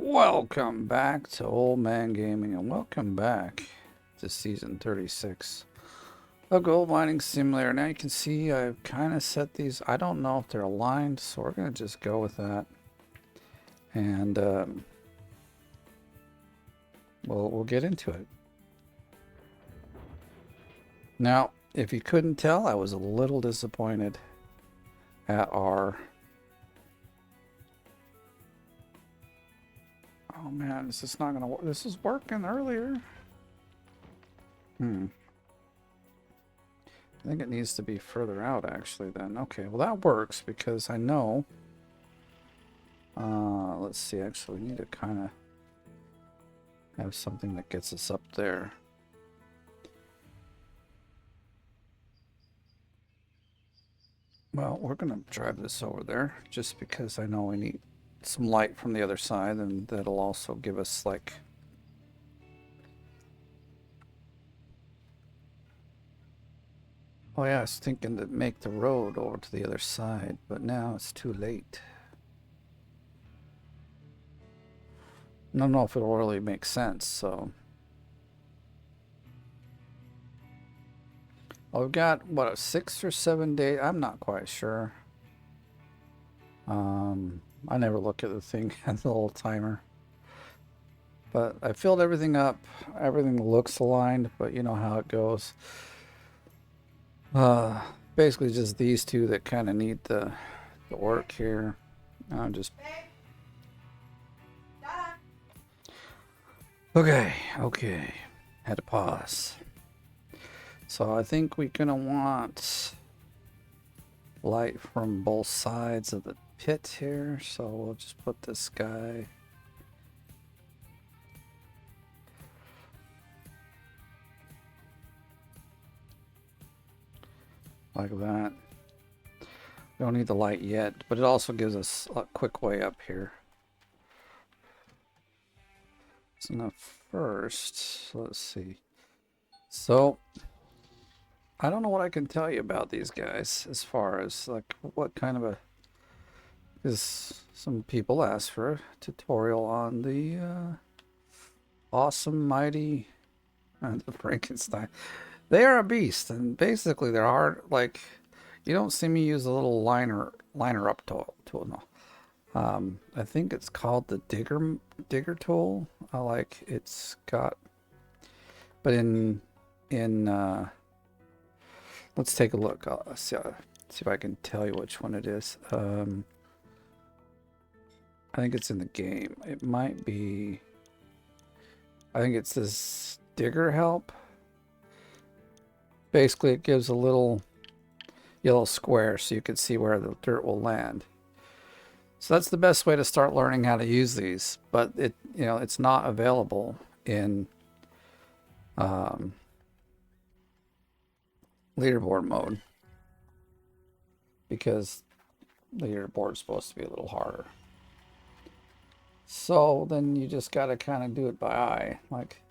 Welcome back to Oldman Gaming, and welcome back to Season 36 of Gold Mining Simulator. Now you can see I've kind of set these. I don't know if they're aligned, so we're going to just go with that. And we'll get into it. Now, if you couldn't tell, I was a little disappointed at our... Oh man, this is not gonna work. This is working earlier. I think it needs to be further out actually then. Okay, well that works because I know. Let's see, actually we need to kind of have something that gets us up there. Well, we're gonna drive this over there just because I know we need some light from the other side, and that'll also give us like oh yeah, I was thinking to make the road over to the other side, but now it's too late. I don't know if it'll really make sense, so oh, we've got what, 6 or 7 days, I'm not quite sure. I never look at the thing at the little timer. But I filled everything up. Everything looks aligned, but you know how it goes. Basically just these two that kind of need the work here. I'm just... Okay. Had to pause. So I think we're gonna want light from both sides of the pit here, so we'll just put this guy like that. We don't need the light yet, but it also gives us a quick way up here. So now first, let's see. So I don't know what I can tell you about these guys as far as like what kind of a, because some people asked for a tutorial on the awesome mighty the Frankenstein. They are a beast, and basically they're hard. Like, you don't see me use a little liner up tool. No, I think it's called the digger tool. I like it's got, but in let's take a look. I'll see if I can tell you which one it is. I think it's in the game. It might be. I think it's this digger help. Basically, it gives a little yellow square so you can see where the dirt will land. So that's the best way to start learning how to use these. But it's not available in leaderboard mode because the leaderboard is supposed to be a little harder. So then you just got to kind of do it by eye, like.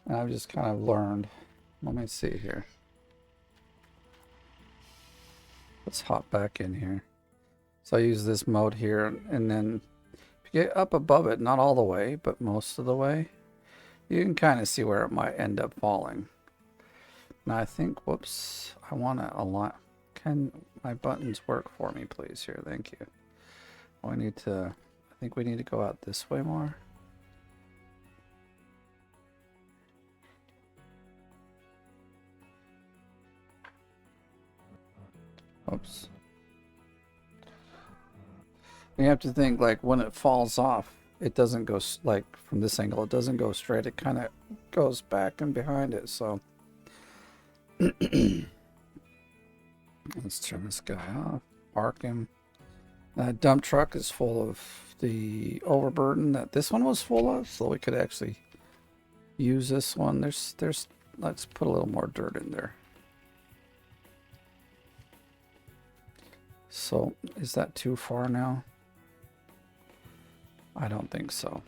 And I've just kind of learned. Let me see here. Let's hop back in here. So I use this mode here, and then if you get up above it, not all the way, but most of the way, you can kind of see where it might end up falling. Now I think, whoops, I want to align. Can my buttons work for me, please? Here, thank you. I think we need to go out this way more. Oops. You have to think, like, when it falls off, it doesn't go, like, from this angle, it doesn't go straight. It kind of goes back and behind it, so. Let's turn this guy off. Park him. That dump truck is full of the overburden that this one was full of, so we could actually use this one. Let's put a little more dirt in there. So, is that too far now? I don't think so.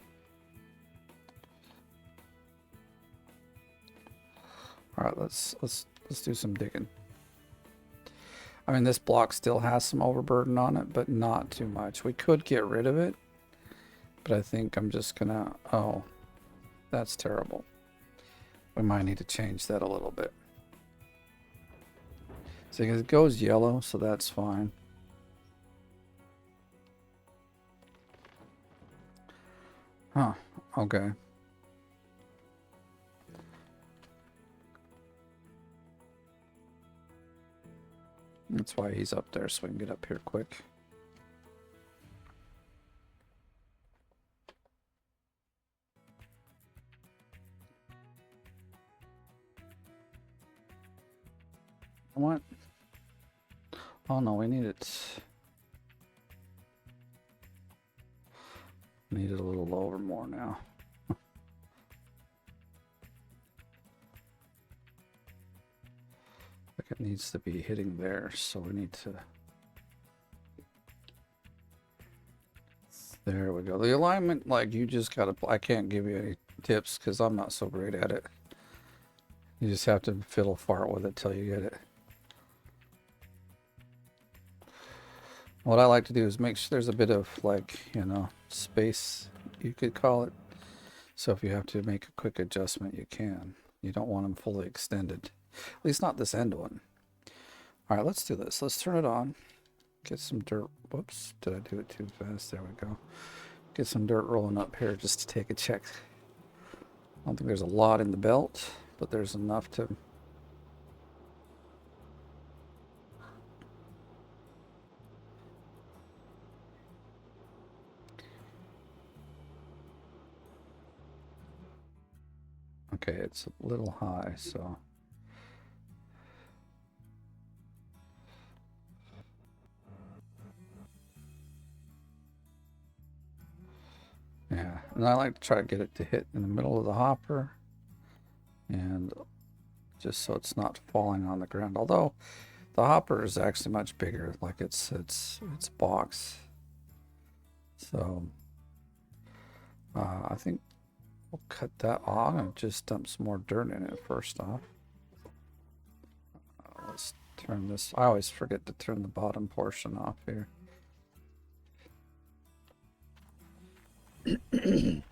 All right, let's do some digging. I mean, this block still has some overburden on it, but not too much. We could get rid of it, but I think I'm just gonna, oh, that's terrible. We might need to change that a little bit. So it goes yellow, so that's fine. Huh, okay. That's why he's up there, so we can get up here quick. What? Oh no, we need it. Need it a little lower more now. Like it needs to be hitting there, so we need to. There we go. The alignment, like you just gotta. I can't give you any tips because I'm not so great at it. You just have to fiddle fart with it till you get it. What I like to do is make sure there's a bit of, like, you know, space, you could call it. So if you have to make a quick adjustment, you can. You don't want them fully extended. At least not this end one. All right, let's do this. Let's turn it on. Get some dirt. Whoops, did I do it too fast? There we go. Get some dirt rolling up here just to take a check. I don't think there's a lot in the belt, but there's enough to... Okay, it's a little high, so... Yeah, and I like to try to get it to hit in the middle of the hopper. And just so it's not falling on the ground. Although the hopper is actually much bigger, like it's box. So I think we'll cut that off and just dump some more dirt in it first off. Let's turn this. I always forget to turn the bottom portion off here. It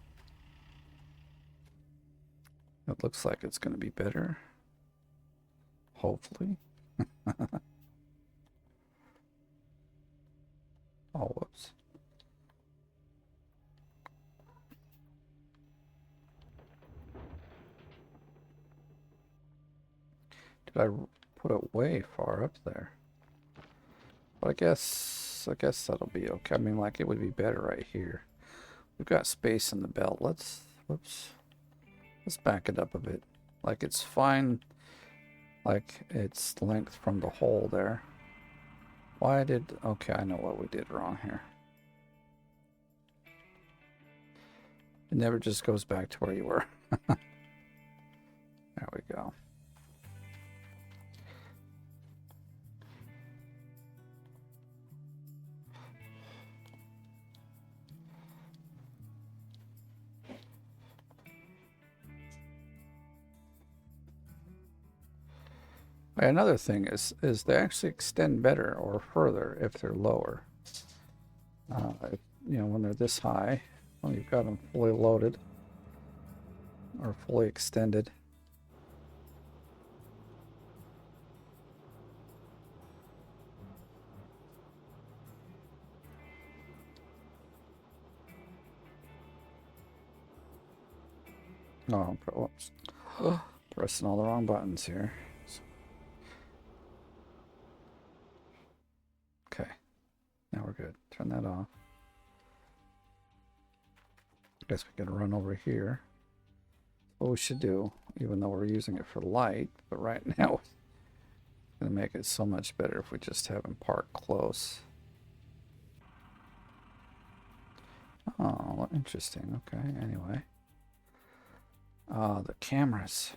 looks like it's going to be better. Hopefully. Oh, whoops. Did I put it way far up there? But I guess that'll be okay. I mean, like, it would be better right here. We've got space in the belt. Let's back it up a bit. Like, it's fine. Like, it's length from the hole there. Why did... Okay, I know what we did wrong here. It never just goes back to where you were. There we go. Another thing is they actually extend better or further if they're lower. You know, when they're this high, well, you've got them fully loaded or fully extended. Oh, whoops. Pressing all the wrong buttons here. Okay, now we're good. Turn that off. Guess we can run over here. What we should do, even though we're using it for light, but right now it's gonna make it so much better if we just have him park close. Oh, interesting. Okay, anyway. The cameras.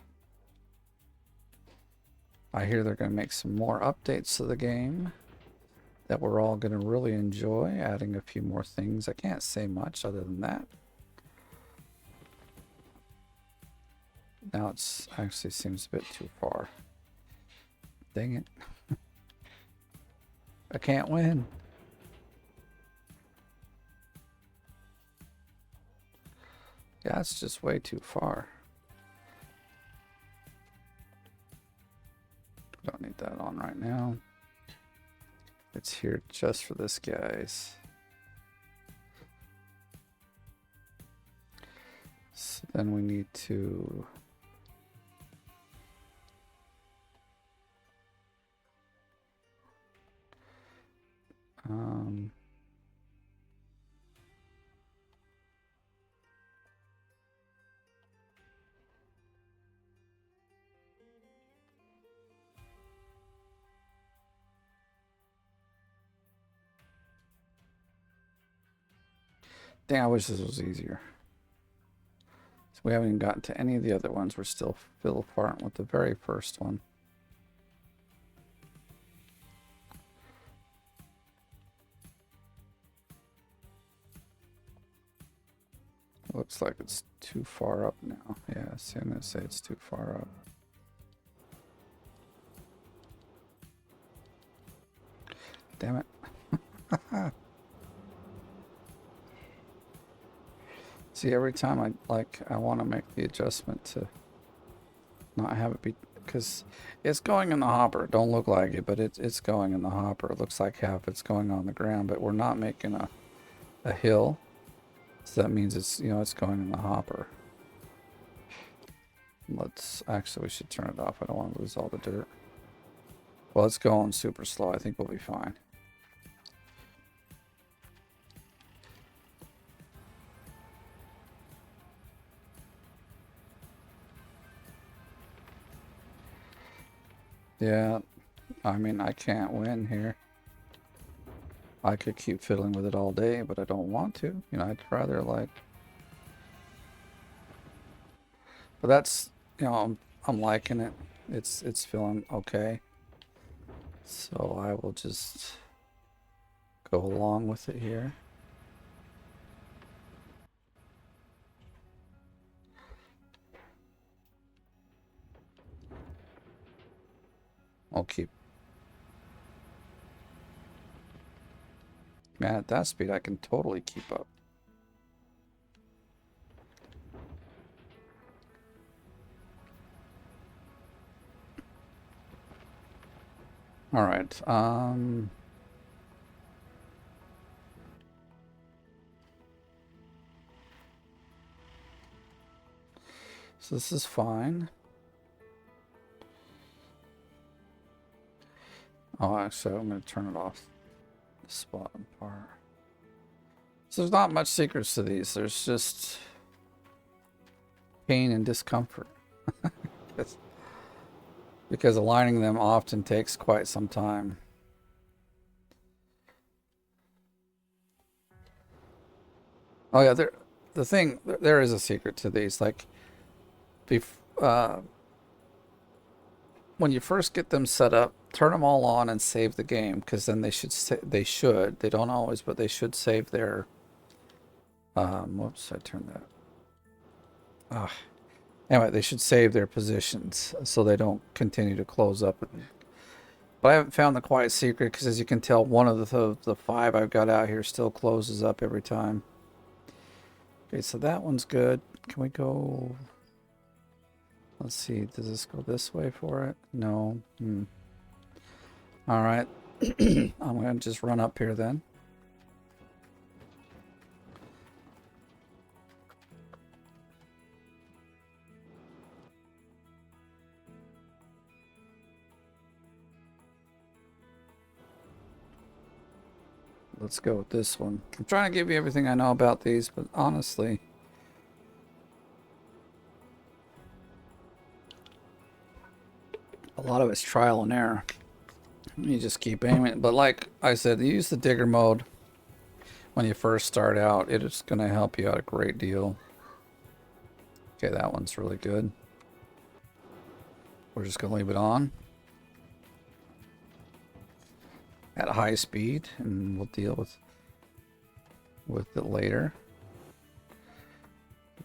I hear they're going to make some more updates to the game that we're all going to really enjoy, adding a few more things. I can't say much other than that. Now it's actually seems a bit too far. Dang it. I can't win. Yeah, it's just way too far. Don't need that on right now. It's here just for this, guys. So then we need to... Dang, I wish this was easier. So we haven't even gotten to any of the other ones. We're still apart with the very first one. Looks like it's too far up now. Yeah, so I'm going to say it's too far up. Damn it. See, every time I want to make the adjustment to not have it be, because it's going in the hopper. Don't look like it, but it's going in the hopper. It looks like half it's going on the ground, but we're not making a hill. So that means it's, you know, it's going in the hopper. We should turn it off. I don't want to lose all the dirt. Well, it's going super slow. I think we'll be fine. Yeah, I mean, I can't win here. I could keep fiddling with it all day, but I don't want to. You know, I'd rather like... But that's, you know, I'm liking it. It's feeling okay. So I will just go along with it here. I'll keep... Man, at that speed, I can totally keep up. All right. So this is fine. Oh, actually, I'm going to turn it off. The bottom part. So there's not much secrets to these. There's just pain and discomfort. Because aligning them often takes quite some time. Oh yeah, there is a secret to these. Like, when you first get them set up, turn them all on and save the game, because then they don't always, but they should save their whoops, I turned that. Anyway, they should save their positions so they don't continue to close up. But I haven't found the quiet secret, because as you can tell, one of the 5 I've got out here still closes up every time. Okay, so that one's good. Can we go... Let's see, does this go this way for it? No. All right. I'm going to just run up here then. Let's go with this one. I'm trying to give you everything I know about these, but honestly... a lot of it's trial and error. You just keep aiming. But like I said, use the digger mode when you first start out. It is going to help you out a great deal. Okay, that one's really good. We're just going to leave it on at high speed, and we'll deal with it later.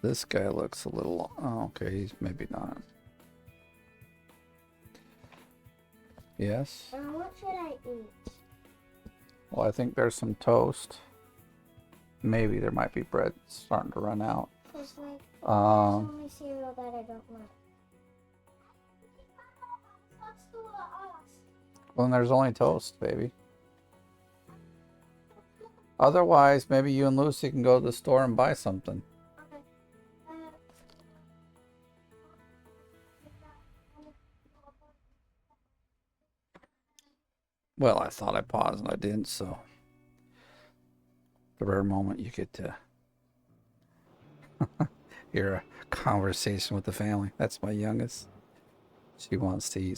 This guy looks a little... Oh, okay, he's maybe not. Yes? What should I eat? Well, I think there's some toast. Maybe there might be bread starting to run out. It's like, there's Um, only cereal that I don't like. well, then there's only toast, baby. Otherwise, maybe you and Lucy can go to the store and buy something. Okay. Well, I thought I paused and I didn't, so the rare moment you get to hear a conversation with the family. That's my youngest. She wants to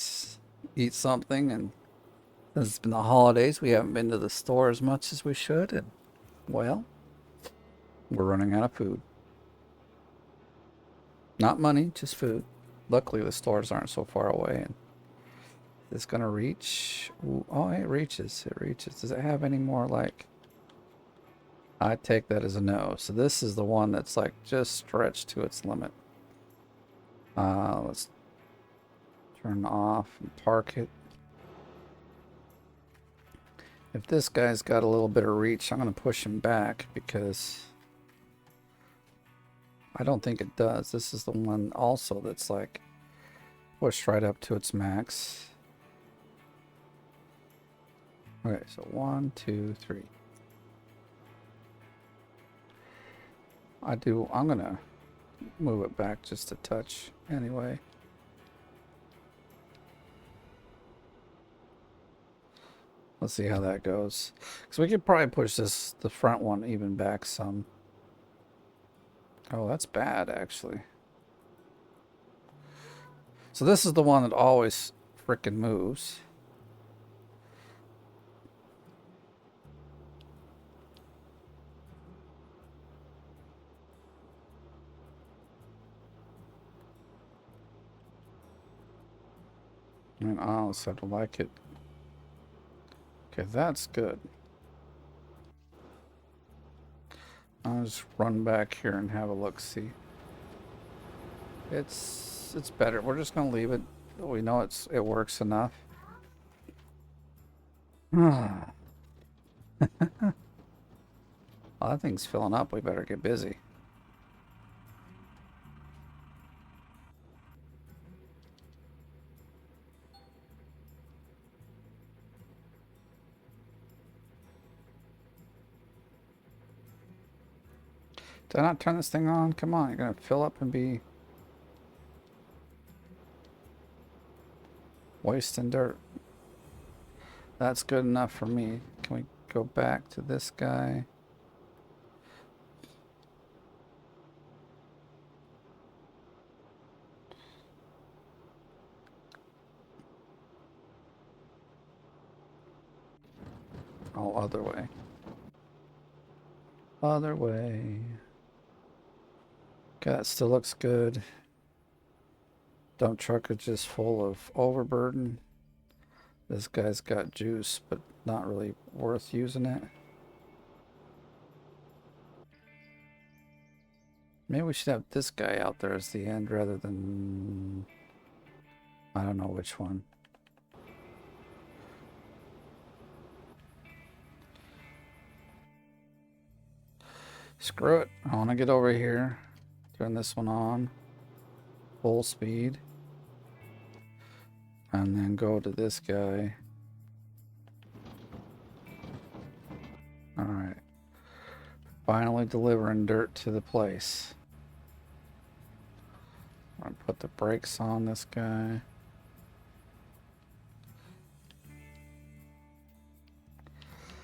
eat something, and since it's been the holidays, we haven't been to the store as much as we should, and well, we're running out of food. Not money, just food. Luckily, the stores aren't so far away, and it's gonna reach. Ooh, oh, it reaches. It reaches. Does it have any more like? I take that as a no. So this is the one that's like just stretched to its limit. Let's turn off and park it. If this guy's got a little bit of reach, I'm going to push him back because I don't think it does. This is the one also that's like pushed right up to its max. Okay, so 1, 2, 3. I'm going to move it back just a touch anyway. Let's see how that goes. Because we could probably push the front one even back some. Oh, that's bad, actually. So this is the one that always frickin' moves. And I honestly have to like it. Okay, that's good. I'll just run back here and have a look-see. It's better. We're just gonna leave it. We know it works enough. Well, that thing's filling up. We better get busy. Did I not turn this thing on? Come on, you're gonna fill up and be wasting dirt. That's good enough for me. Can we go back to this guy? Oh, other way. Other way. Okay, that still looks good. Dump truck is just full of overburden. This guy's got juice, but not really worth using it. Maybe we should have this guy out there as the end rather than... I don't know which one. Screw it. I want to get over here. Turn this one on. Full speed. And then go to this guy. Alright. Finally delivering dirt to the place. I'm going to put the brakes on this guy.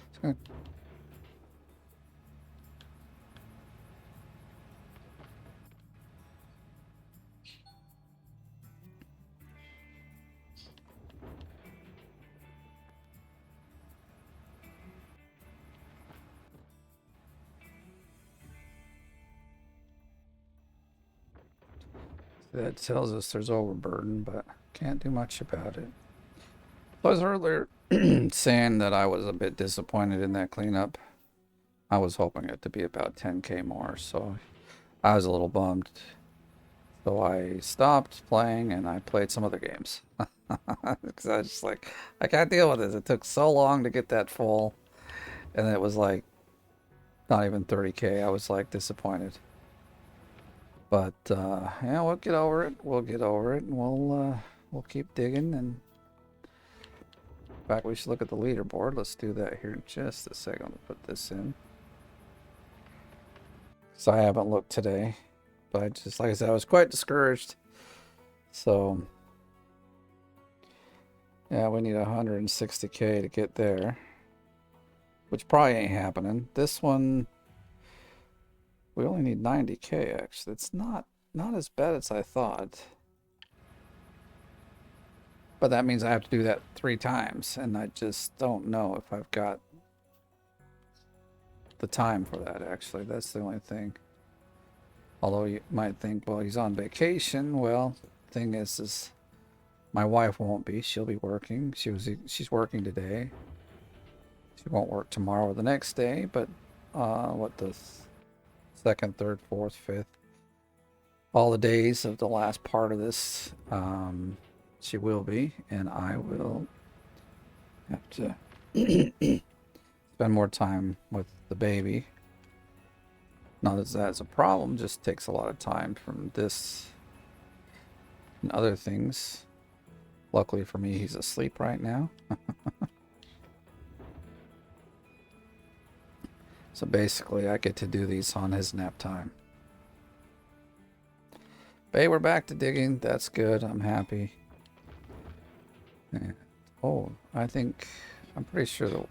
It's gonna... That tells us there's overburden, but can't do much about it. I was earlier saying that I was a bit disappointed in that cleanup. I was hoping it to be about 10k more, so I was a little bummed. So I stopped playing and I played some other games. Because I was just like, I can't deal with this. It took so long to get that full. and it was like not even 30K. I was like disappointed. But yeah, we'll get over it. We'll get over it, and we'll keep digging. And in fact, we should look at the leaderboard. Let's do that here in just a second. I'll put this in. So I haven't looked today, but I just, like I said, I was quite discouraged. So yeah, we need 160K to get there, which probably ain't happening. This one, we only need 90K actually. It's not as bad as I thought. But that means I have to do that 3 times, and I just don't know if I've got the time for that, actually. That's the only thing. Although you might think, well, he's on vacation. Well, the thing is my wife won't be. She'll be working. She's working today. She won't work tomorrow or the next day, but what, the second, third, fourth, fifth, all the days of the last part of this, she will be, and I will have to spend more time with the baby. Not that that's a problem, just takes a lot of time from this and other things. Luckily for me, he's asleep right now. So basically, I get to do these on his nap time. But hey, we're back to digging. That's good. I'm happy. And, oh, I'm pretty sure the...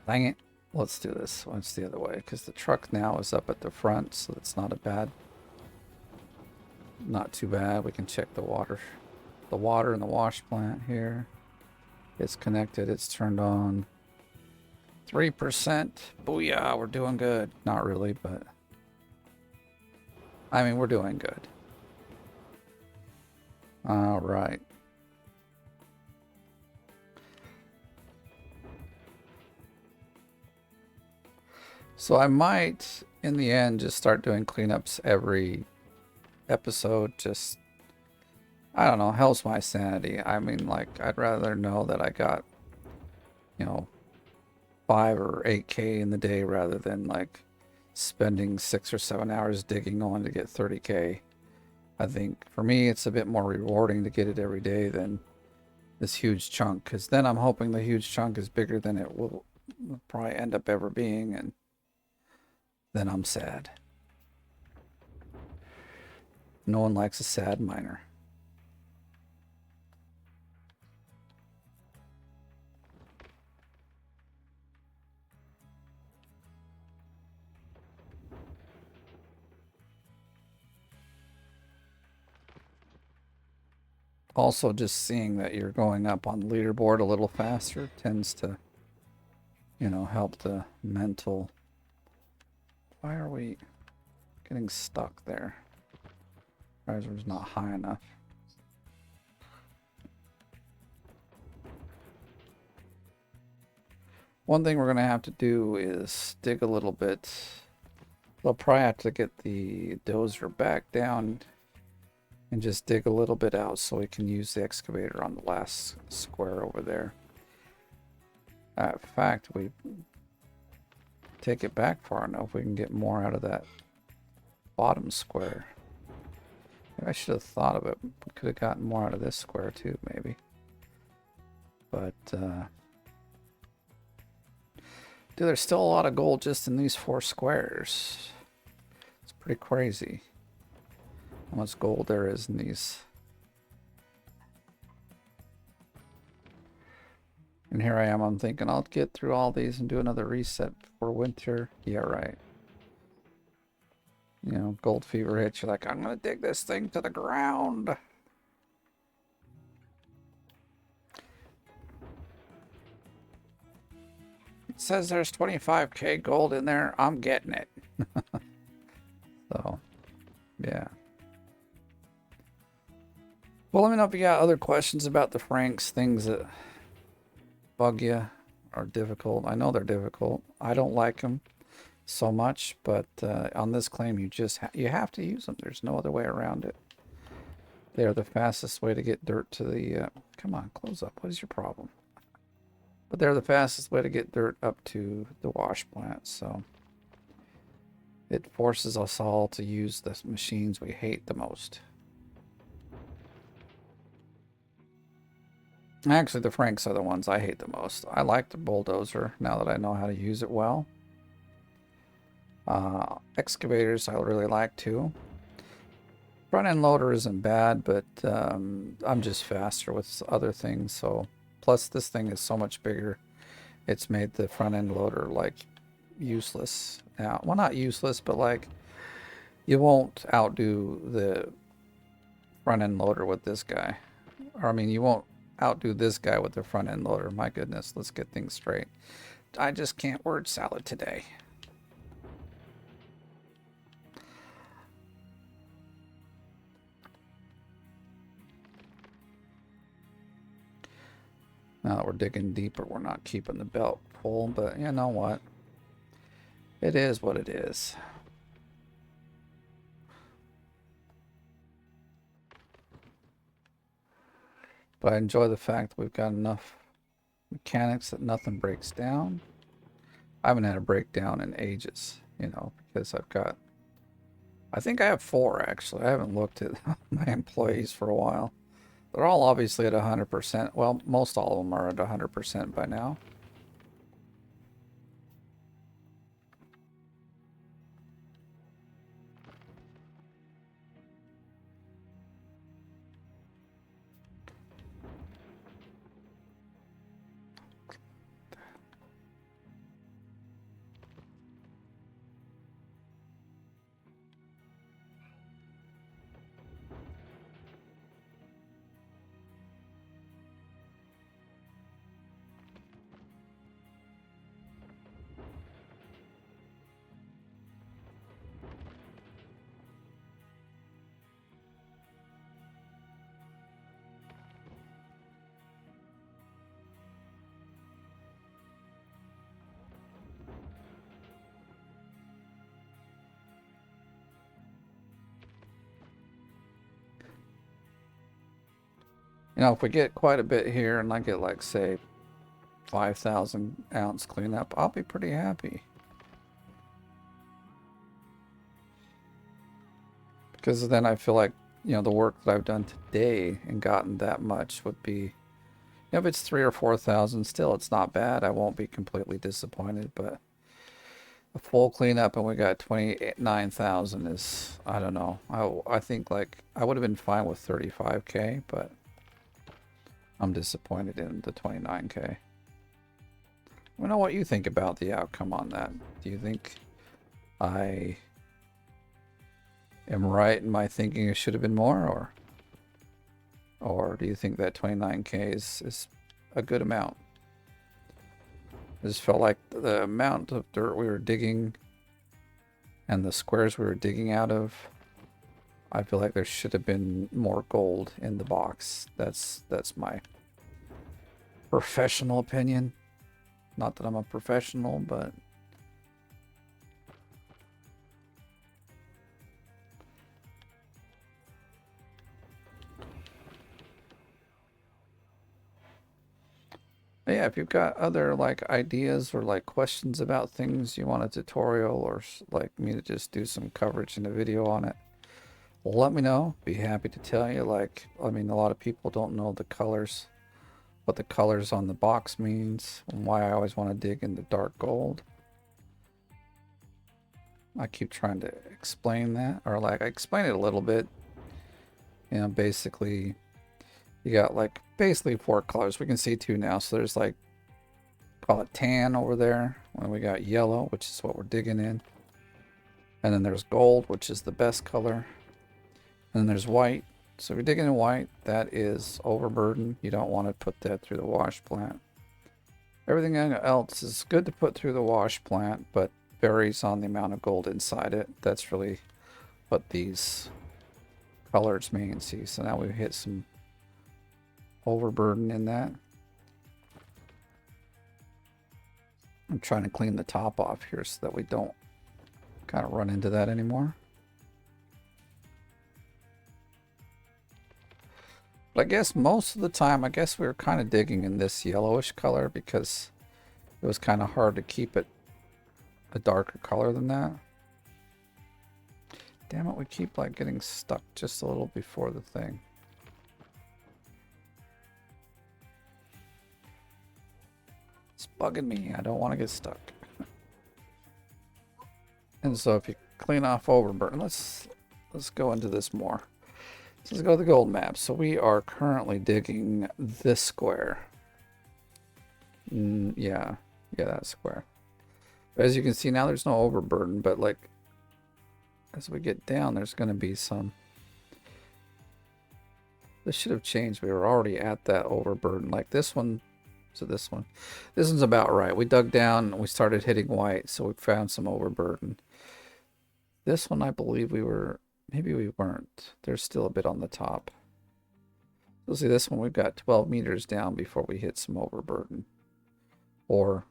Dang it. Let's do this. It's the other way, because the truck now is up at the front, so it's not too bad. We can check the water. The water in the wash plant here. It's connected. It's turned on. 3%. Booyah, we're doing good. Not really, but... I mean, we're doing good. All right. So I might, in the end, just start doing cleanups every episode. Just, I don't know, helps my sanity. I mean, like, I'd rather know that I got, 5 or 8K in the day rather than, like, spending 6 or 7 hours digging on to get 30K. I think, for me, it's a bit more rewarding to get it every day than this huge chunk. Because then I'm hoping the huge chunk is bigger than it will probably end up ever being, and then I'm sad. No one likes a sad miner. Also, just seeing that you're going up on the leaderboard a little faster tends to, help the mental... Why are we getting stuck there? Riser's not high enough. One thing we're going to have to do is dig a little bit. They'll probably have to get the dozer back down and just dig a little bit out so we can use the excavator on the last square over there. In fact, we take it back far enough, we can get more out of that bottom square. Maybe I should have thought of it. We could have gotten more out of this square too, maybe. But, dude, there's still a lot of gold just in these 4 squares. It's pretty crazy how much gold there is in these. And here I am, I'm thinking I'll get through all these and do another reset before winter. Yeah, right. Gold fever hits. You're like, I'm gonna dig this thing to the ground. It says there's 25K gold in there. I'm getting it. So, yeah. Well, let me know if you got other questions about the Franks, things that bug you or difficult. I know they're difficult. I don't like them so much, but on this claim, you have to use them. There's no other way around it. They are the fastest way to get dirt to the... come on, close up. What is your problem? But they're the fastest way to get dirt up to the wash plant, so it forces us all to use the machines we hate the most. Actually, the Franks are the ones I hate the most. I like the bulldozer now that I know how to use it well. Excavators I really like too. Front end loader isn't bad, but I'm just faster with other things. So plus this thing is so much bigger. It's made the front end loader like useless now. Well, not useless, but like you won't outdo the front end loader with this guy. Or I mean, you won't outdo this guy with the front end loader. My goodness, let's get things straight. I just can't word salad today. Now that we're digging deeper, we're not keeping the belt full, but you know what? It is what it is. But I enjoy the fact that we've got enough mechanics that nothing breaks down. I haven't had a breakdown in ages, you know, because I've got, I think I have 4 actually. I haven't looked at my employees for a while. They're all obviously at 100%. Well, most all of them are at 100% by now. You know, if we get quite a bit here and I get like, say, 5,000 ounce cleanup, I'll be pretty happy. Because then I feel like, you know, the work that I've done today and gotten that much would be, you know, if it's 3,000 or 4,000, still it's not bad. I won't be completely disappointed, but a full cleanup and we got 29,000 is, I don't know. I think like I would have been fine with 35K, but I'm disappointed in the 29K. I don't know what you think about the outcome on that. Do you think I am right in my thinking it should have been more, or do you think that 29K is a good amount? I just felt like the amount of dirt we were digging and the squares we were digging out of, I feel like there should have been more gold in the box. That's my professional opinion. Not that I'm a professional, but yeah, if you've got other like ideas or like questions about things you want a tutorial or like me to just do some coverage in a video on it, let me know. Be happy to tell you. Like, I mean, a lot of people don't know the colors, what the colors on the box means, and why I always want to dig into dark gold. I keep trying to explain that, or like I explain it a little bit. You know, basically, you got like basically 4 colors. We can see 2 now. So there's like, call it tan over there. And we got yellow, which is what we're digging in. And then there's gold, which is the best color. And then there's white. So if you're digging in white, that is overburden. You don't want to put that through the wash plant. Everything else is good to put through the wash plant, but varies on the amount of gold inside it. That's really what these colors mean. See, so now we've hit some overburden in that. I'm trying to clean the top off here so that we don't kind of run into that anymore. But I guess most of the time, I guess we were kind of digging in this yellowish color because it was kind of hard to keep it a darker color than that. Damn it, we keep like getting stuck just a little before the thing. It's bugging me. I don't want to get stuck. And so if you clean off overburden, let's go into this more. So let's go to the gold map. So we are currently digging this square. Yeah, that square. But as you can see now, there's no overburden, but like as we get down, there's going to be some. This should have changed. We were already at that overburden. Like this one. So this one. This one's about right. We dug down and we started hitting white, so we found some overburden. This one, I believe we were. Maybe we weren't. There's still a bit on the top. You'll see this one, we've got 12 meters down before we hit some overburden. Or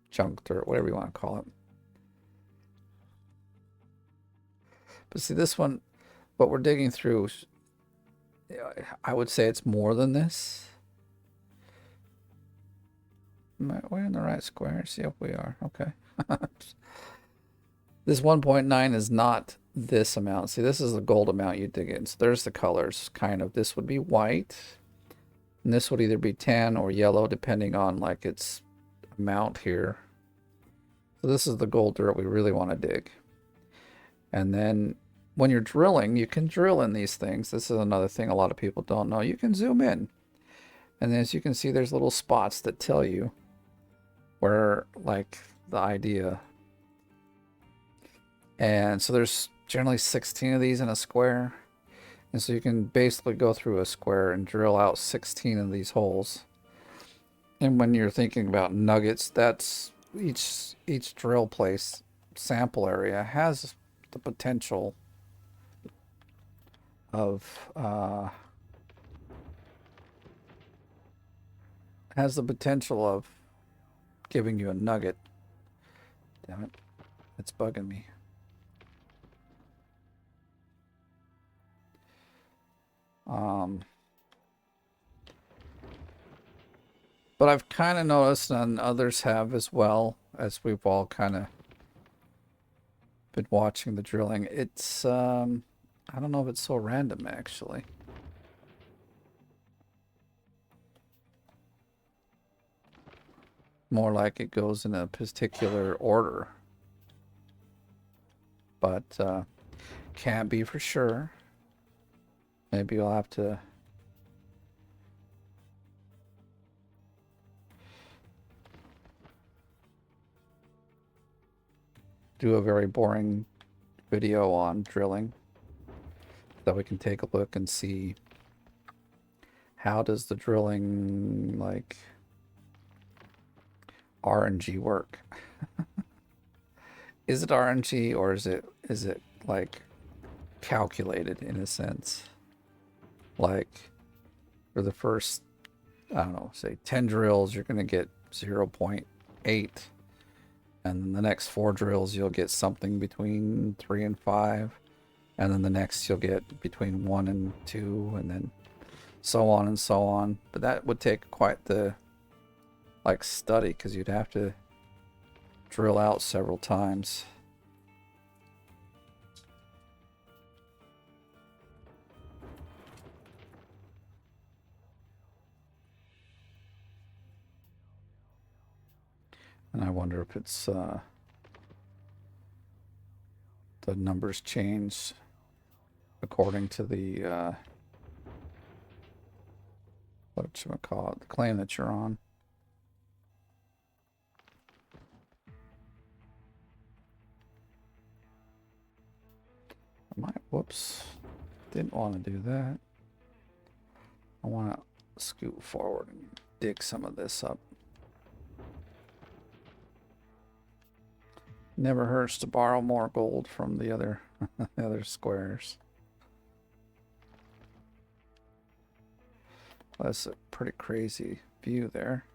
junk dirt, whatever you want to call it. But see this one, what we're digging through, I would say it's more than this. Am we in the right square? See if we are. Okay. This 1.9 is not this amount. See, this is the gold amount you dig in. So there's the colors, kind of. This would be white. And this would either be tan or yellow, depending on like its amount here. So this is the gold dirt we really want to dig. And then when you're drilling, you can drill in these things. This is another thing a lot of people don't know. You can zoom in. And as you can see, there's little spots that tell you where like the idea. And so there's generally 16 of these in a square. And so you can basically go through a square and drill out 16 of these holes. And when you're thinking about nuggets, that's each drill place sample area has the potential of giving you a nugget. Damn it. It's bugging me. But I've kind of noticed, and others have as well, as we've all kind of been watching the drilling. It's, I don't know if it's so random, actually. More like it goes in a particular order. But, can't be for sure. Maybe you'll have to do a very boring video on drilling so we can take a look and see how does the drilling like RNG work. Is it RNG or is it like calculated in a sense? Like for the first, I don't know, say 10 drills, you're going to get 0.8. And then the next 4 drills, you'll get something between 3 and 5. And then the next, you'll get between 1 and 2. And then so on and so on. But that would take quite the, like, study. Because you'd have to drill out several times. And I wonder if it's the numbers change according to the what should I call it? The claim that you're on. Whoops. Didn't want to do that. I want to scoot forward and dig some of this up. Never hurts to borrow more gold from the other the other squares. Well, that's a pretty crazy view there.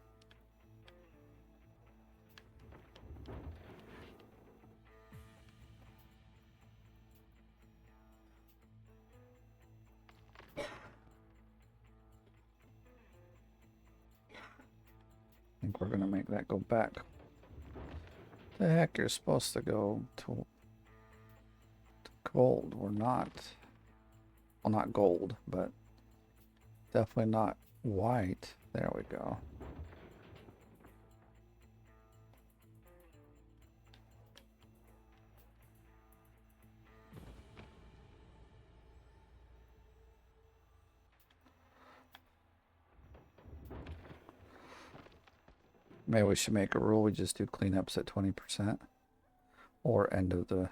think we're gonna make that go back. The heck, you're supposed to go to gold. We're not. Well, not gold, but definitely not white. There we go. Maybe we should make a rule. We just do cleanups at 20%. Or end of the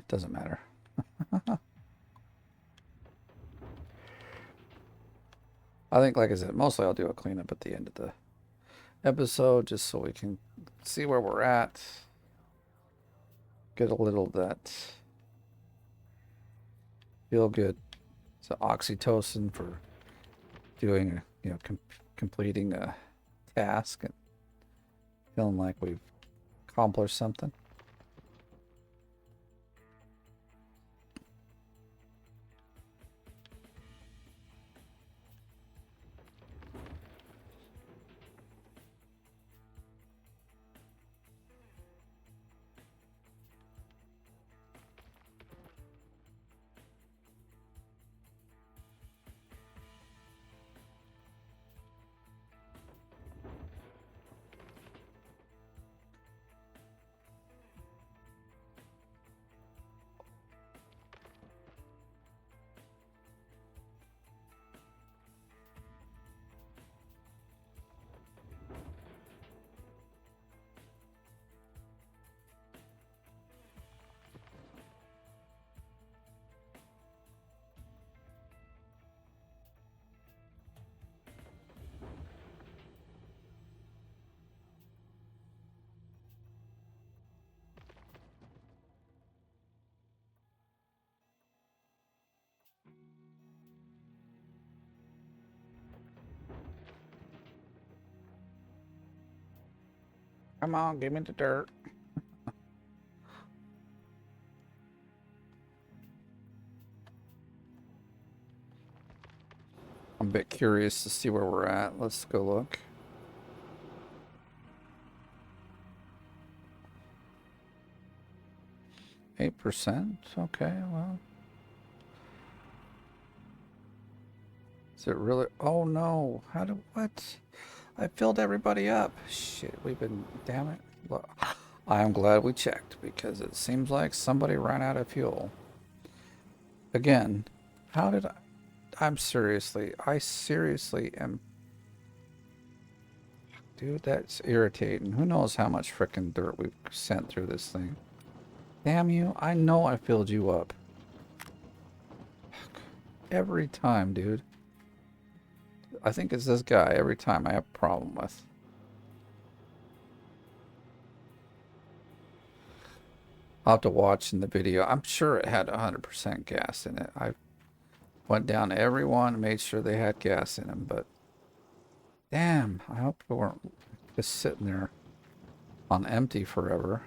doesn't matter. I think, like I said, mostly I'll do a cleanup at the end of the episode just so we can see where we're at. Get a little of that feel good. So oxytocin for doing, completing a task and feeling like we've accomplished something. Come on, give me the dirt. I'm a bit curious to see where we're at. Let's go look. %? Okay, well. Is it really? Oh no. What? I filled everybody up. Shit, damn it. Look, I am glad we checked because it seems like somebody ran out of fuel. Again, how did I seriously am. Dude, that's irritating. Who knows how much frickin' dirt we've sent through this thing. Damn you, I know I filled you up. Every time, dude. I think it's this guy every time I have a problem with. I'll have to watch in the video. I'm sure it had 100% gas in it. I went down to every one and made sure they had gas in them, but damn, I hope we weren't just sitting there on empty forever.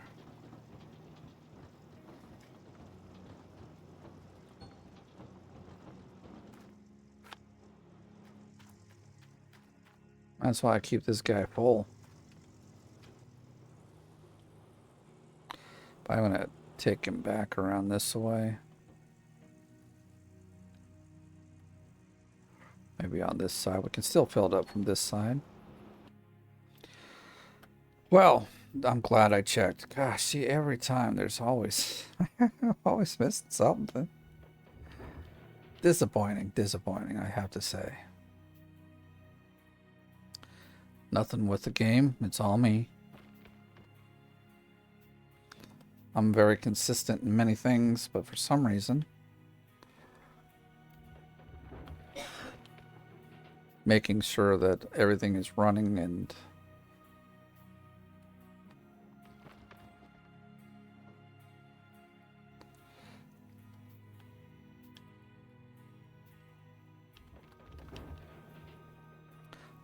That's why I keep this guy full. But I'm gonna take him back around this way. Maybe on this side. We can still fill it up from this side. Well, I'm glad I checked. Gosh, see, every time there's always always missing something. Disappointing, I have to say. Nothing with the game. It's all me. I'm very consistent in many things, but for some reason, making sure that everything is running and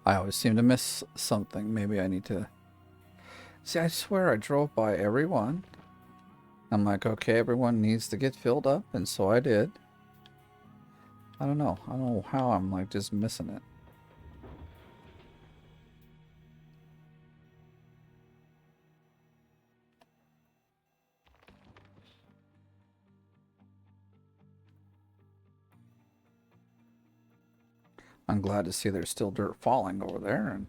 I always seem to miss something. Maybe I need to... See, I swear I drove by every one. I'm like, okay, everyone needs to get filled up, and so I did. I don't know. I don't know how I'm like just missing it. I'm glad to see there's still dirt falling over there. And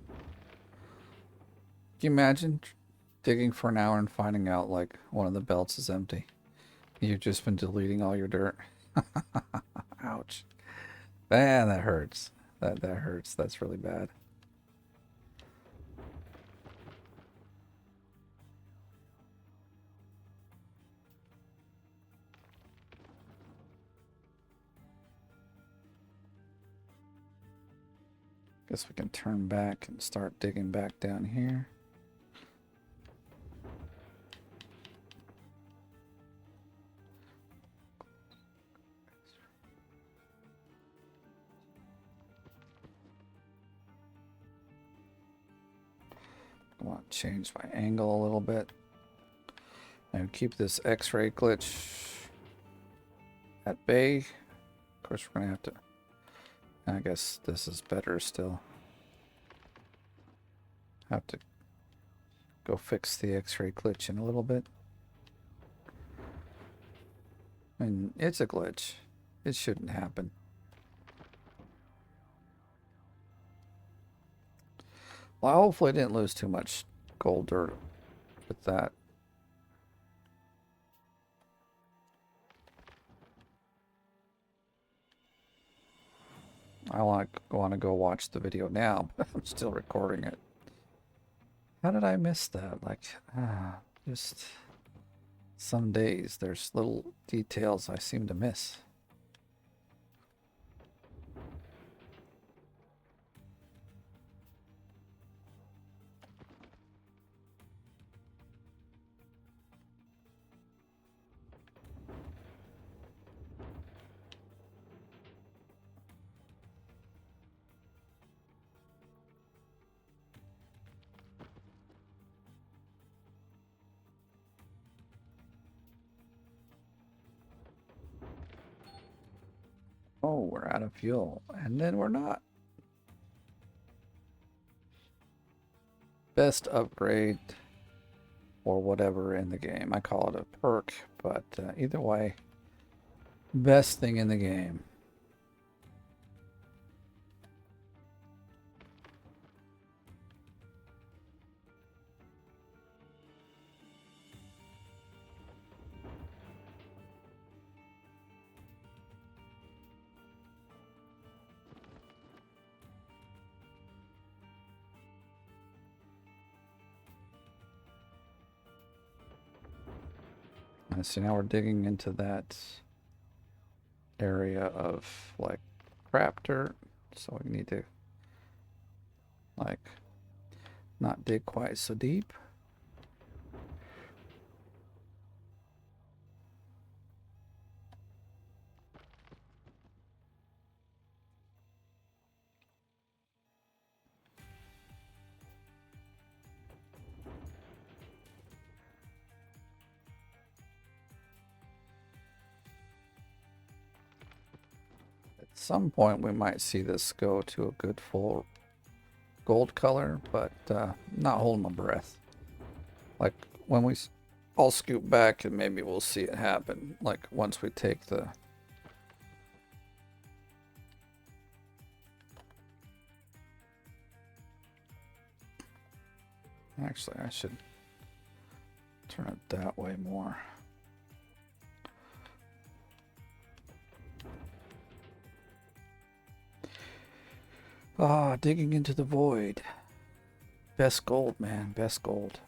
can you imagine digging for an hour and finding out like one of the belts is empty? You've just been deleting all your dirt. Ouch. Man, that hurts. That hurts. That's really bad. Guess we can turn back and start digging back down here. I want to change my angle a little bit and keep this X-ray glitch at bay. Of course, we're gonna have to. I guess this is better still. Have to go fix the X-ray glitch in a little bit. I mean, it's a glitch. It shouldn't happen. Well, hopefully I didn't lose too much gold dirt with that. I want to go watch the video now, but I'm still recording it. How did I miss that? Like, just some days there's little details I seem to miss. Oh, we're out of fuel. And then we're not. Best upgrade or whatever in the game. I call it a perk, but either way, best thing in the game. So now we're digging into that area of like crap dirt. So we need to like not dig quite so deep. At some point we might see this go to a good full gold color, but not holding my breath. Like when we all scoop back and maybe we'll see it happen. Like once we take the actually I should turn it that way more. Ah, digging into the void. Best gold, man. Best gold.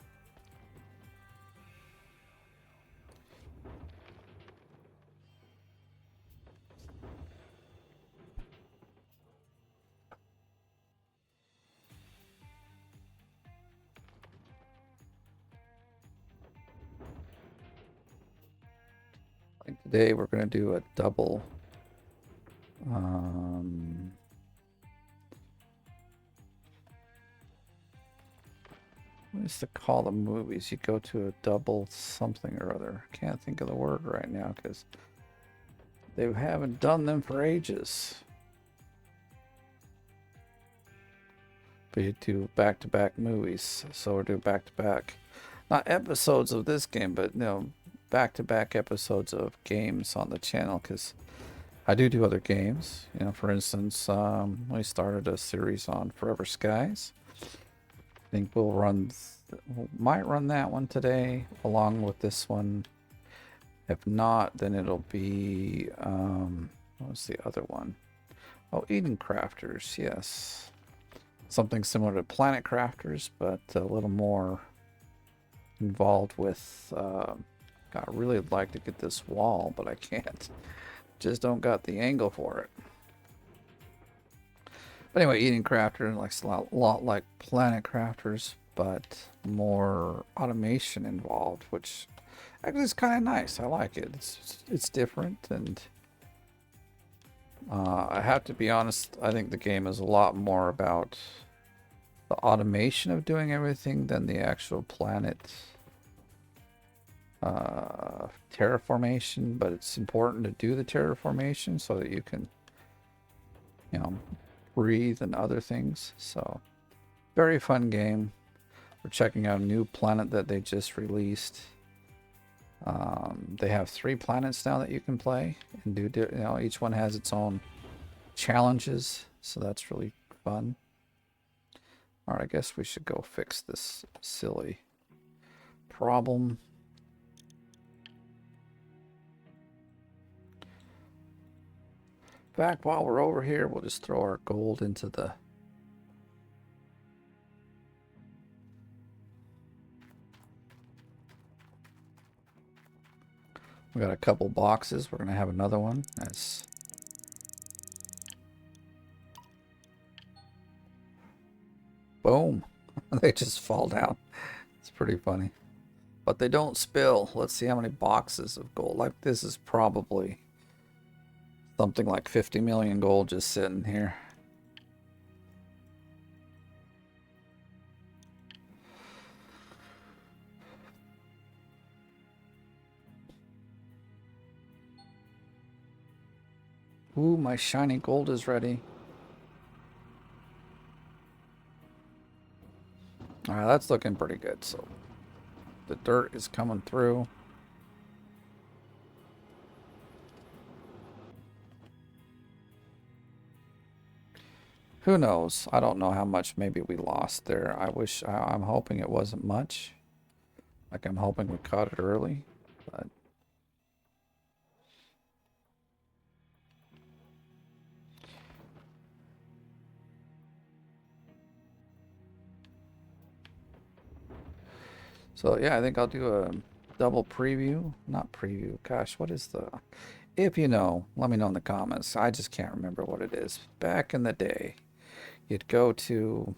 Like today we're going to do a double What is to call the movies? You go to a double something or other. Can't think of the word right now because they haven't done them for ages. But you do back-to-back movies, so we're doing back-to-back. Not episodes of this game, but back-to-back episodes of games on the channel because I do other games. For instance, we started a series on Forever Skies. I think might run that one today along with this one. If not, then it'll be what's the other one? Oh, Eden Crafters, yes. Something similar to Planet Crafters, but a little more involved with I really would like to get this wall, but I can't. Just don't got the angle for it. But anyway, Eden Crafter likes a lot like Planet Crafters, but more automation involved, which actually is kind of nice. I like it. It's different, and I have to be honest. I think the game is a lot more about the automation of doing everything than the actual planet terraformation. But it's important to do the terraformation so that you can, breathe and other things. So, very fun game. We're checking out a new planet that they just released. They have 3 planets now that you can play and do. Each one has its own challenges, so that's really fun. All right, I guess we should go fix this silly problem. In fact, while we're over here, we'll just throw our gold into the we got a couple boxes. We're going to have another one. That's boom. They just fall down. It's pretty funny. But they don't spill. Let's see how many boxes of gold. Like this is probably something like 50 million gold just sitting here. Ooh, my shiny gold is ready. Alright, that's looking pretty good. So the dirt is coming through. Who knows? I don't know how much maybe we lost there. I'm hoping it wasn't much. Like I'm hoping we caught it early, but so yeah, I think I'll do a double preview. Not preview. Gosh, what is the... If you know, let me know in the comments. I just can't remember what it is. Back in the day, you'd go to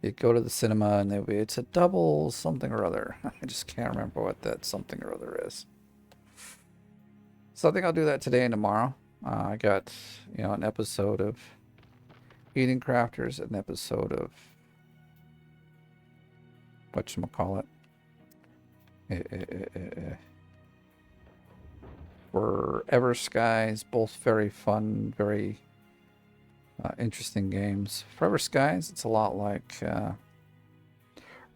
the cinema and it's a double something or other. I just can't remember what that something or other is. So I think I'll do that today and tomorrow. I got, an episode of Eating Crafters, an episode of whatchamacallit. Forever Skies, both very fun, very interesting games. Forever Skies, it's a lot like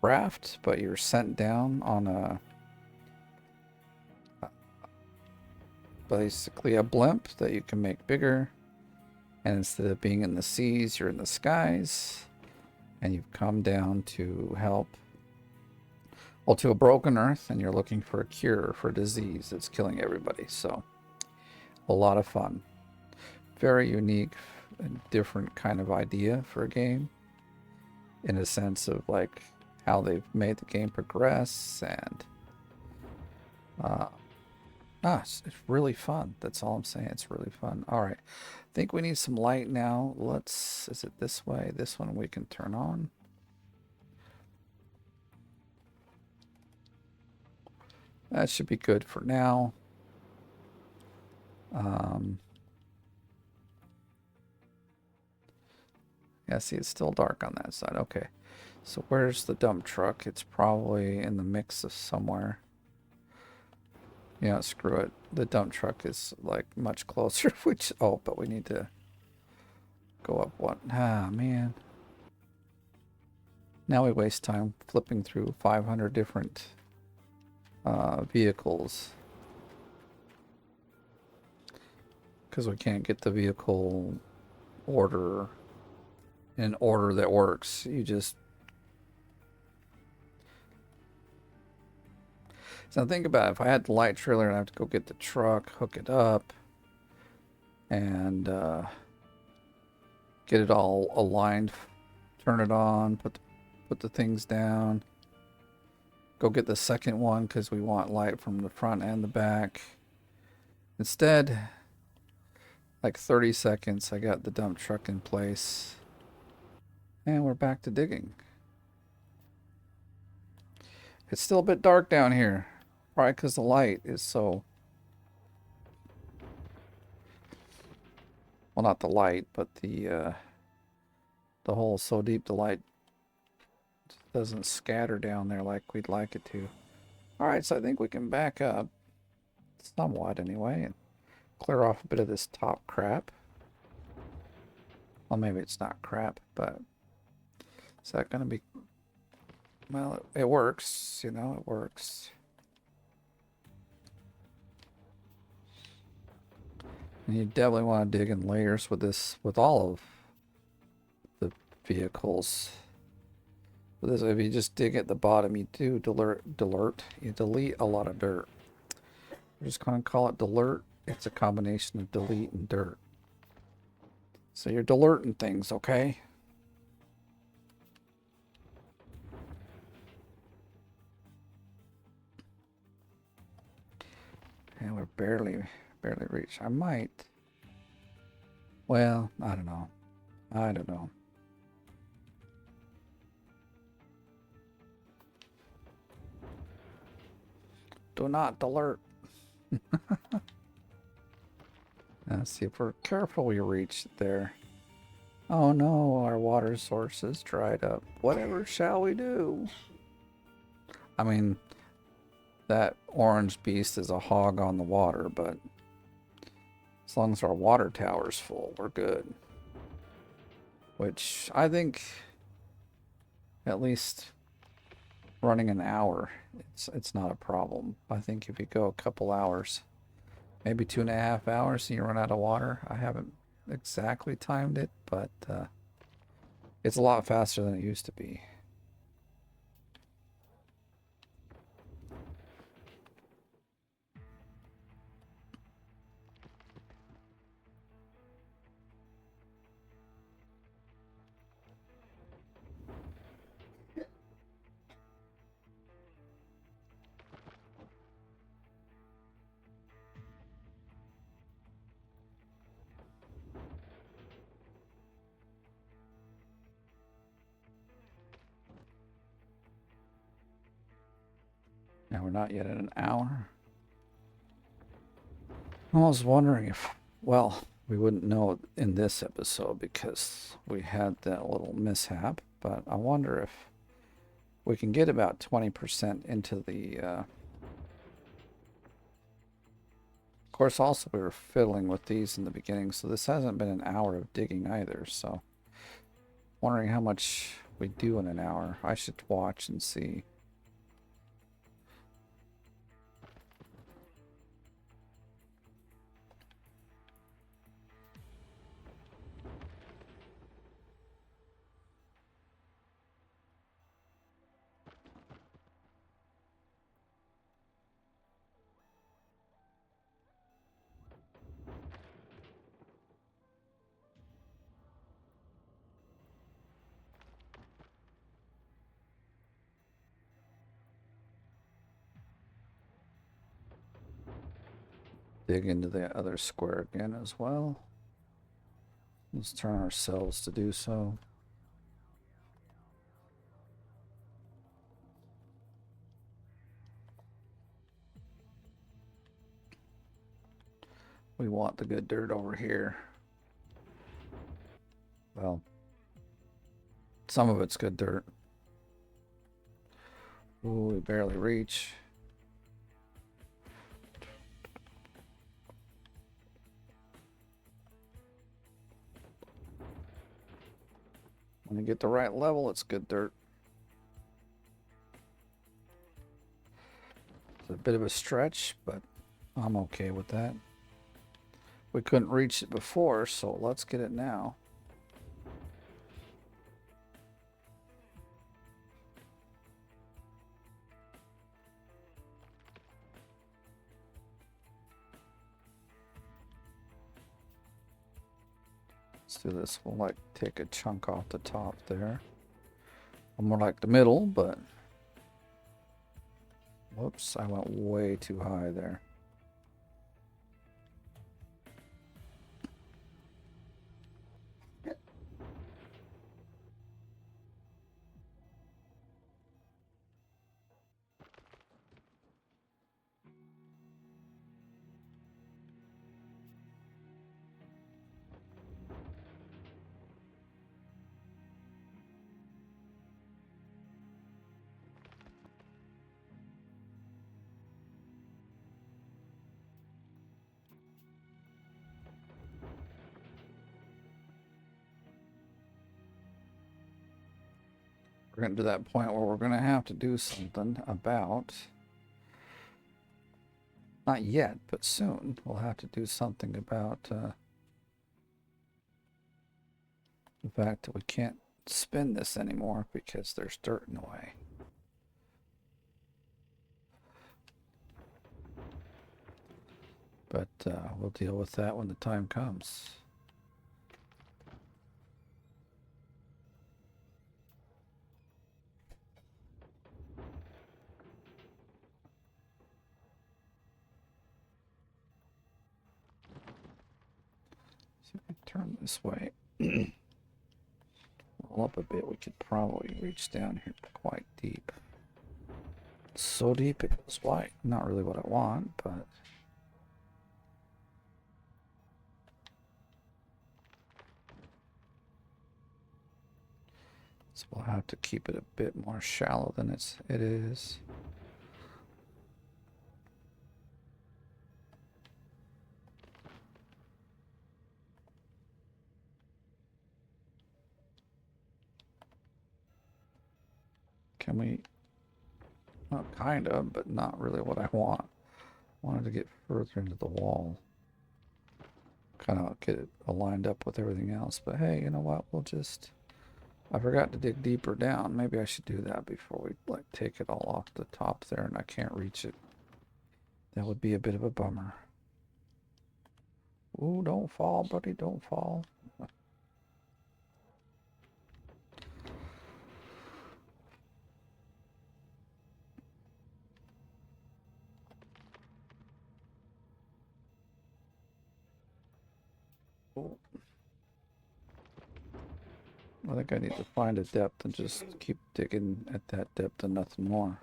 Raft, but you're sent down on basically a blimp that you can make bigger. And instead of being in the seas, you're in the skies. And you've come down to help, well, to a broken earth, and you're looking for a cure for a disease that's killing everybody. So, a lot of fun. Very unique and different kind of idea for a game. In a sense of like how they've made the game progress, and it's really fun. That's all I'm saying. It's really fun. All right. I think we need some light now. Is it this way? This one we can turn on. That should be good for now. Yeah, see, it's still dark on that side. Okay. So where's the dump truck? It's probably in the mix of somewhere. Yeah, screw it. The dump truck is like much closer. Which, oh, but we need to go up one. Ah, man. Now we waste time flipping through 500 different vehicles. Because we can't get the vehicle order in order that works. You just... So think about it. If I had the light trailer, I'd have to go get the truck, hook it up, and get it all aligned, turn it on, put the things down, go get the second one because we want light from the front and the back. Instead, like 30 seconds, I got the dump truck in place, and we're back to digging. It's still a bit dark down here, probably because the light is so... Well, not the light, but the hole's so deep the light doesn't scatter down there like we'd like it to. Alright, so I think we can back up, somewhat anyway, and clear off a bit of this top crap. Well, maybe it's not crap, but is that going to be... Well, it works, you know, it works. And you definitely want to dig in layers with this, with all of the vehicles. With this, if you just dig at the bottom, you do you delete a lot of dirt. We're just going to call it delete. It's a combination of delete and dirt. So you're deleting things, okay? And we're barely reached. I might... Well, I don't know. I don't know. Do not alert. Let's see if we're careful we reach there. Oh no, our water source is dried up. Whatever shall we do? I mean, that orange beast is a hog on the water, but as long as our water tower's full, we're good. Which I think at least running an hour, it's not a problem. I think if you go a couple hours, maybe 2.5 hours, and you run out of water. I haven't exactly timed it, but it's a lot faster than it used to be. Now we're not yet at an hour. I was wondering if, well, we wouldn't know in this episode because we had that little mishap, but I wonder if we can get about 20% into the... Of course, also we were fiddling with these in the beginning, so this hasn't been an hour of digging either, so... Wondering how much we do in an hour. I should watch and see. Dig into the other square again as well. Let's turn ourselves to do so. We want the good dirt over here. Well, some of it's good dirt. Ooh, we barely reach. When you get the right level, it's good dirt. It's a bit of a stretch, but I'm okay with that. We couldn't reach it before, so let's get it now. Let's do this. We'll like take a chunk off the top there. More like the middle, but whoops, I went way too high there. We're getting to that point where we're going to have to do something about, not yet, but soon, we'll have to do something about the fact that we can't spin this anymore because there's dirt in the way. But we'll deal with that when the time comes. So if we turn this way, roll up a bit, we could probably reach down here quite deep. So deep it goes wide. Not really what I want, but so we'll have to keep it a bit more shallow than it is. Can we? Well, kind of, but not really what I want. I wanted to get further into the wall. Kind of get it aligned up with everything else. But hey, you know what? We'll just... I forgot to dig deeper down. Maybe I should do that before we like take it all off the top there and I can't reach it. That would be a bit of a bummer. Ooh, don't fall, buddy. Don't fall. Ooh. I think I need to find a depth and just keep digging at that depth and nothing more.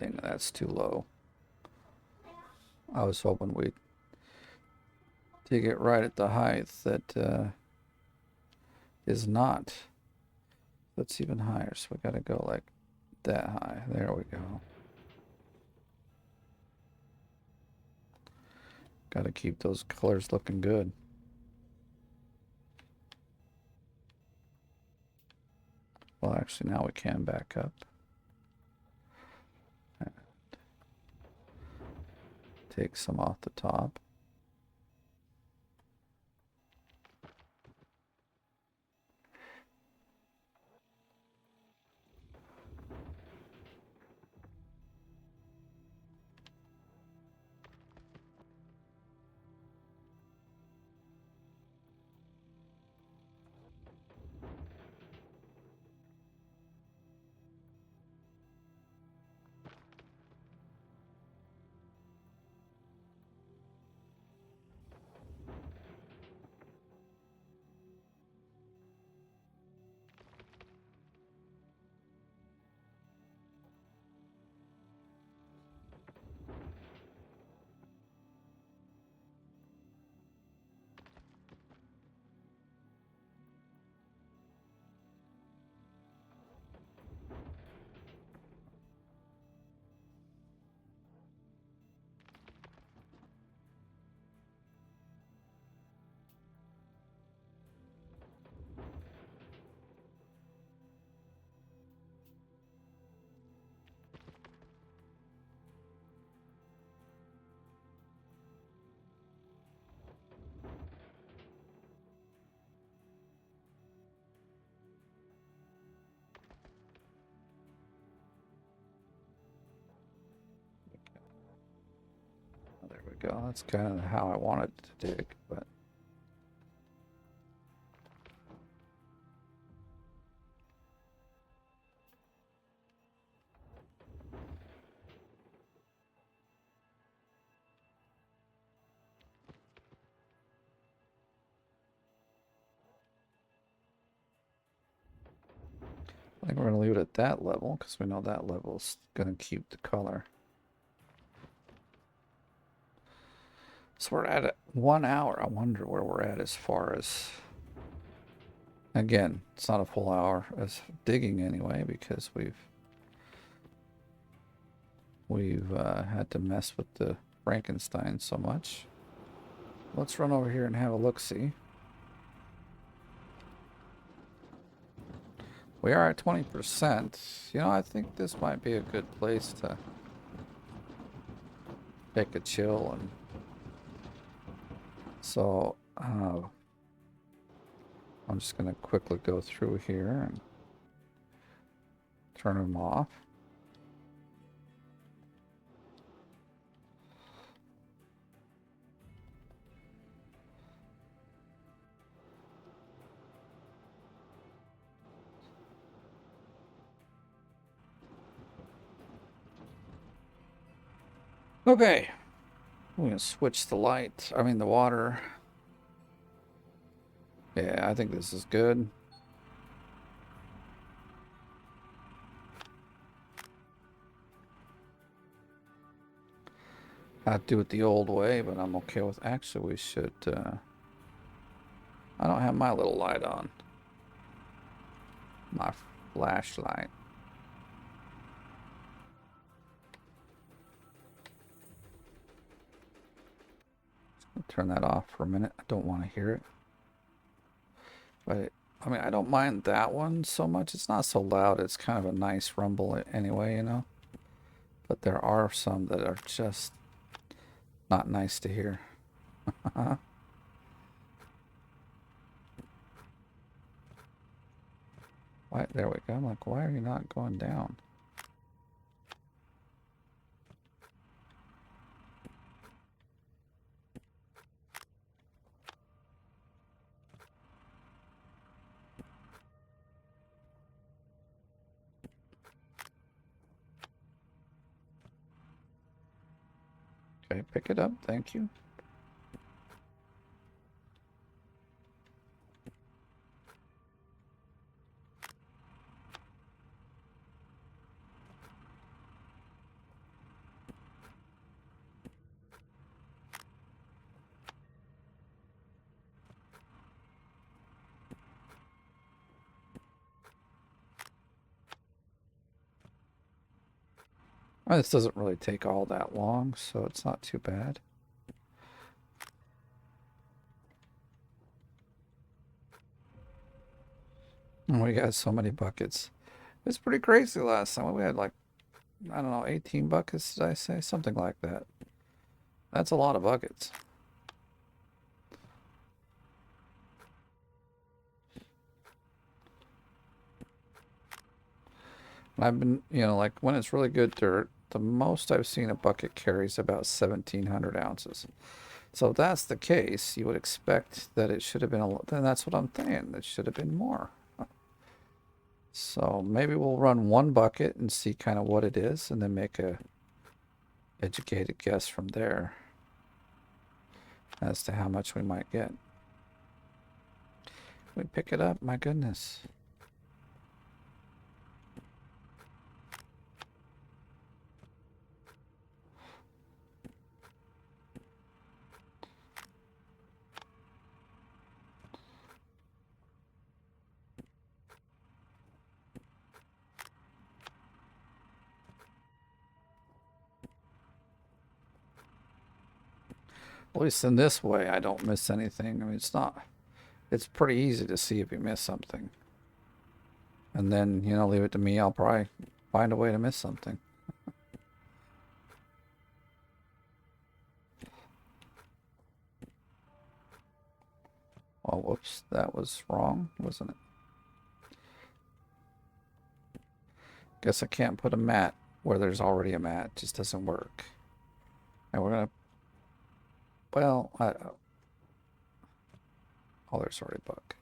Dang, that's too low. I was hoping we'd dig it right at the height that is not. That's even higher, so we gotta go like that high. There we go. Gotta keep those colors looking good. Well, actually, now we can back up. And take some off the top. we go. That's kind of how I wanted to dig, but I think we're going to leave it at that level because we know that level's going to keep the color. So we're at 1 hour. I wonder where we're at as far as... Again, it's not a full hour as digging anyway because we've had to mess with the Frankenstein so much. Let's run over here and have a look-see. We are at 20%. You know, I think this might be a good place to take a chill. And so I'm just going to quickly go through here and turn them off. Okay, I'm going to switch the light, the water. Yeah, I think this is good. I'd do it the old way, but I'm okay with... Actually, we should... I don't have my little light on. My flashlight. Turn that off for a minute. I don't want to hear it. But, I don't mind that one so much. It's not so loud. It's kind of a nice rumble anyway, you know. But there are some that are just not nice to hear. Why, there we go. I'm like, why are you not going down? Okay, pick it up. Thank you. This doesn't really take all that long, so it's not too bad. And we got so many buckets. It's pretty crazy last time. We had like, I don't know, 18 buckets, did I say? Something like that. That's a lot of buckets. And I've been, like when it's really good dirt, the most I've seen a bucket carries about 1,700 ounces. So if that's the case, you would expect that it should have been a lot. Then that's what I'm saying. It should have been more. So maybe we'll run one bucket and see kind of what it is and then make a educated guess from there as to how much we might get. We pick it up, my goodness. At least in this way, I don't miss anything. It's pretty easy to see if you miss something. And then, leave it to me. I'll probably find a way to miss something. Oh, whoops. That was wrong, wasn't it? Guess I can't put a mat where there's already a mat. It just doesn't work. And we're going to Well, oh, there's already a buck.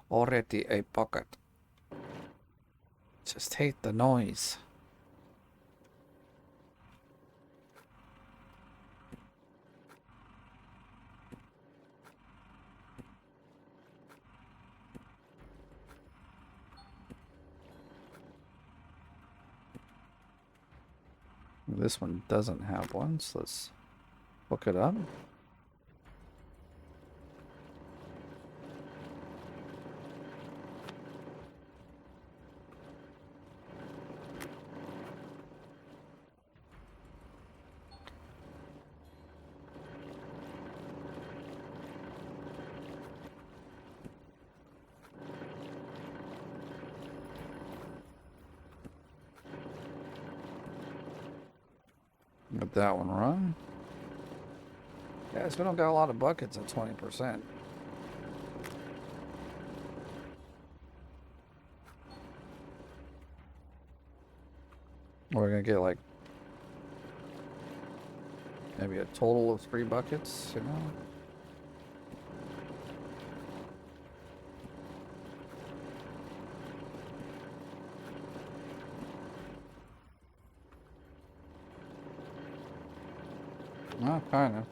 Already a bucket. Just hate the noise. This one doesn't have one, so let's look it up. Get that one run. Yeah, so we don't got a lot of buckets at 20%. We're gonna get like maybe a total of 3 buckets, you know? Well, kind of.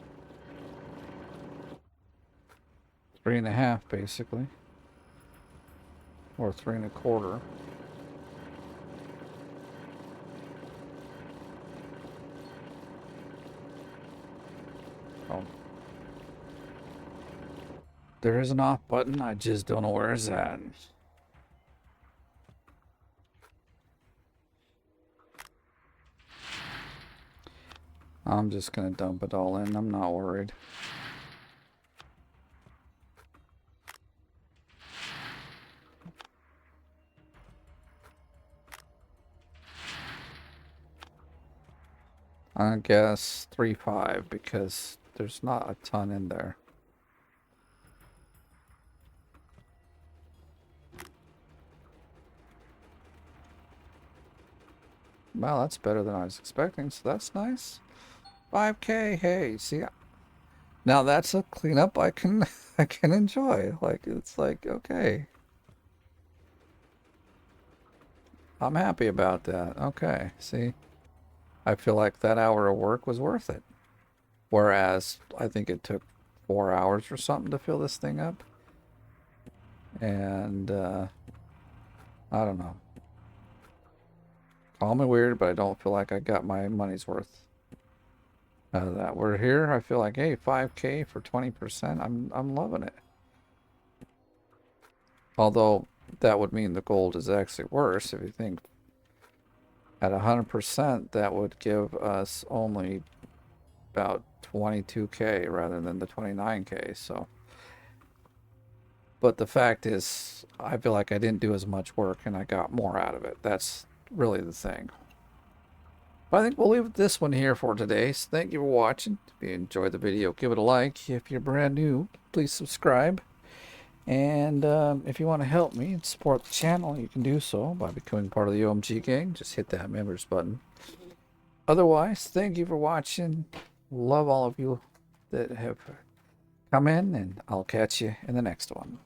3.5 basically. Or 3.25. Oh. There is an off button, I just don't know where it's at. I'm just gonna dump it all in, I'm not worried. I guess 3.5 because there's not a ton in there. Well, that's better than I was expecting, so that's nice. 5K, hey, see, now that's a cleanup I can I can enjoy. Like it's like, okay. I'm happy about that. Okay, see. I feel like that hour of work was worth it. Whereas I think it took 4 hours or something to fill this thing up. And I don't know. Call me weird, but I don't feel like I got my money's worth out of that. We're here. I feel like, hey, 5K for 20%. I'm loving it. Although that would mean the gold is actually worse if you think at 100%, that would give us only about 22K rather than the 29K. So, but the fact is, I feel like I didn't do as much work and I got more out of it. That's really the thing. But I think we'll leave this one here for today. So thank you for watching. If you enjoyed the video, give it a like. If you're brand new, please subscribe. And if you want to help me and support the channel, you can do so by becoming part of the OMG gang. Just hit that members button. Otherwise, thank you for watching. Love all of you that have come in, and I'll catch you in the next one.